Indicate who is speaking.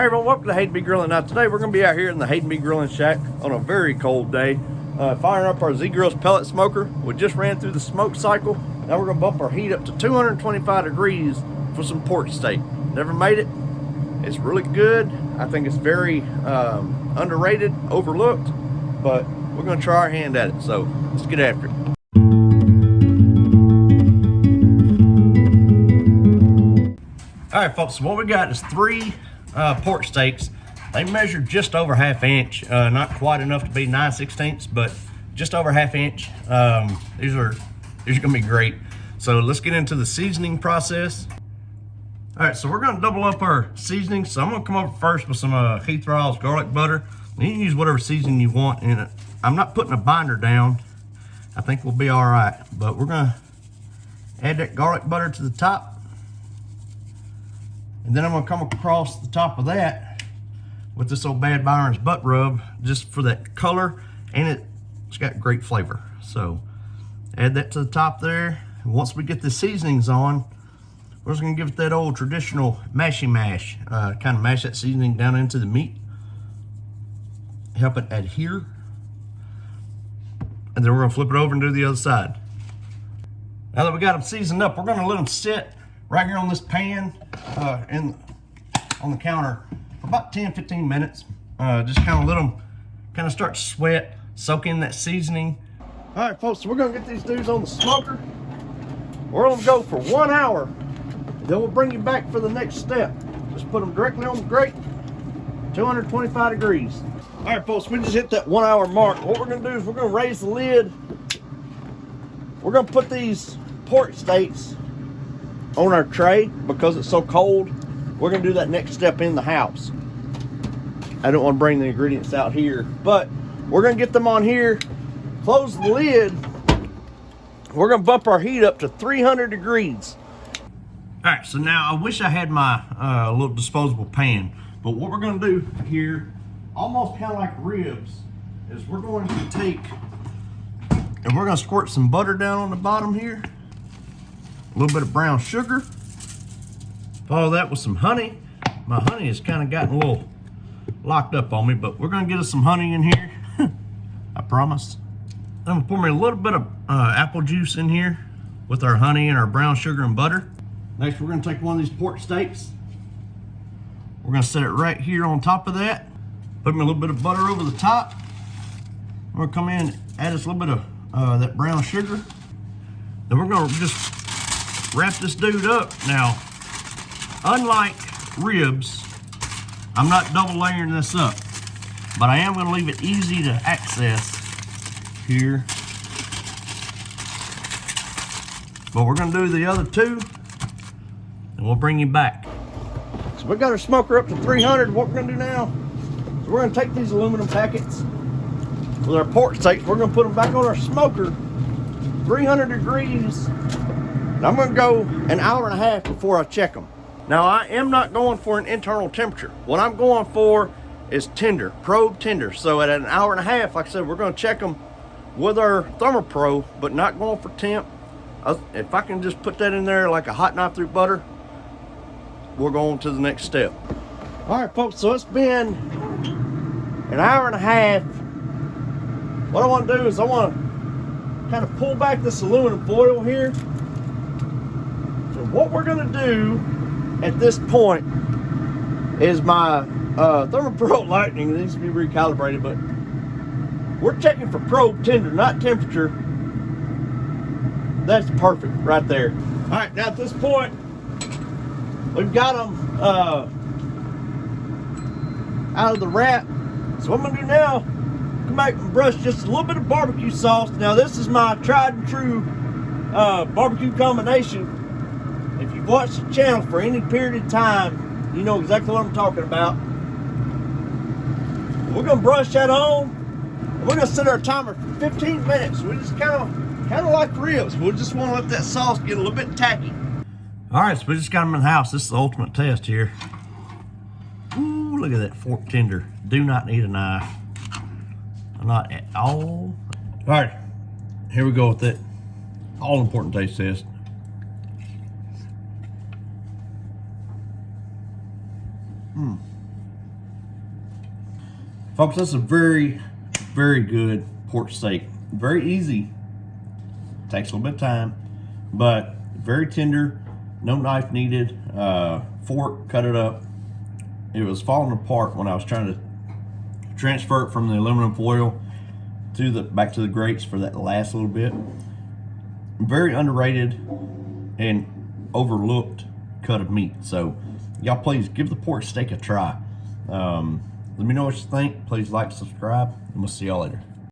Speaker 1: Hey everyone, welcome to Hayden B Grilling. Now today we're going to be out here in the Hayden B Grilling shack on a very cold day, firing up our Z-Grills pellet smoker. We just ran through the smoke cycle. Now we're going to bump our heat up to 225 degrees for some pork steak. Never made it. It's really good. I think it's very underrated, overlooked, but we're going to try our hand at it. So let's get after it. All right, folks, so what we got is three pork steaks. They measure just over ½ inch, not quite enough to be 9/16, but just over ½ inch. These are gonna be great. So let's get into the seasoning process. All right, so we're gonna double up our seasoning. So I'm gonna come over first with some Heath Raw's garlic butter. You can use whatever seasoning you want in it. I'm not putting a binder down. I think we'll be all right, but we're gonna add that garlic butter to the top. And then I'm gonna come across the top of that with this old Bad Byron's butt rub, just for that color, and it's got great flavor. So add that to the top there. And once we get the seasonings on, we're just gonna give it that old traditional mashy mash, kind of mash that seasoning down into the meat, help it adhere. And then we're gonna flip it over and do the other side. Now that we got them seasoned up, we're gonna let them sit right here on this pan on the counter for about 10-15 minutes. Just kind of let them kind of start to sweat, soak in that seasoning. All right, folks, so we're gonna get these dudes on the smoker. We're gonna go for 1 hour. Then we'll bring you back for the next step. Just put them directly on the grate, 225 degrees. All right, folks, we just hit that 1 hour mark. What we're gonna do is we're gonna raise the lid. We're gonna put these pork steaks on our tray because it's so cold. We're gonna do that next step in the house. I don't want to bring the ingredients out here, but we're gonna get them on here, close the lid. We're gonna bump our heat up to 300 degrees. All right, so now I wish I had my little disposable pan, but what we're gonna do here, almost kind of like ribs, is we're going to take and we're gonna squirt some butter down on the bottom here, a little bit of brown sugar, follow that with some honey. My honey has kind of gotten a little locked up on me, but we're gonna get us some honey in here. I promise. I'm gonna pour me a little bit of apple juice in here with our honey and our brown sugar and butter. Next, we're gonna take one of these pork steaks. We're gonna set it right here on top of that. Put me a little bit of butter over the top. We're gonna come in and add us a little bit of that brown sugar. Then we're gonna just wrap this dude up. Now, unlike ribs, I'm not double layering this up, but I am gonna leave it easy to access here. But we're gonna do the other two, and we'll bring you back. So we got our smoker up to 300. What we're gonna do now is we're gonna take these aluminum packets with our pork steaks. We're gonna put them back on our smoker, 300 degrees. And I'm gonna go an hour and a half before I check them. Now I am not going for an internal temperature. What I'm going for is tender, probe tender. So at an hour and a half, like I said, we're gonna check them with our ThermoPro, but not going for temp. If I can just put that in there like a hot knife through butter, we're going to the next step. All right, folks, so it's been an hour and a half. What I wanna do is I wanna kind of pull back this aluminum foil here. So what we're gonna do at this point is my ThermoPro Lightning needs to be recalibrated, but we're checking for probe tender, not temperature. That's perfect right there. All right, now at this point, we've got them out of the wrap. So what I'm gonna do now, come back and brush just a little bit of barbecue sauce. Now this is my tried and true barbecue combination. If you've watched the channel for any period of time, you know exactly what I'm talking about. We're gonna brush that on, and we're gonna set our timer for 15 minutes. We just kind of like ribs. We'll just want to let that sauce get a little bit tacky. All right, so we just got them in the house. This is the ultimate test here. Ooh, look at that fork tender. Do not need a knife. Not at all. All right, here we go with that all important taste test. Folks, this is a very, very good pork steak. Very easy. Takes a little bit of time, but very tender. No knife needed. Fork, cut it up. It was falling apart when I was trying to transfer it from the aluminum foil to back to the grates for that last little bit. Very underrated and overlooked cut of meat. So y'all please give the pork steak a try. Let me know what you think. Please like, subscribe, and we'll see y'all later.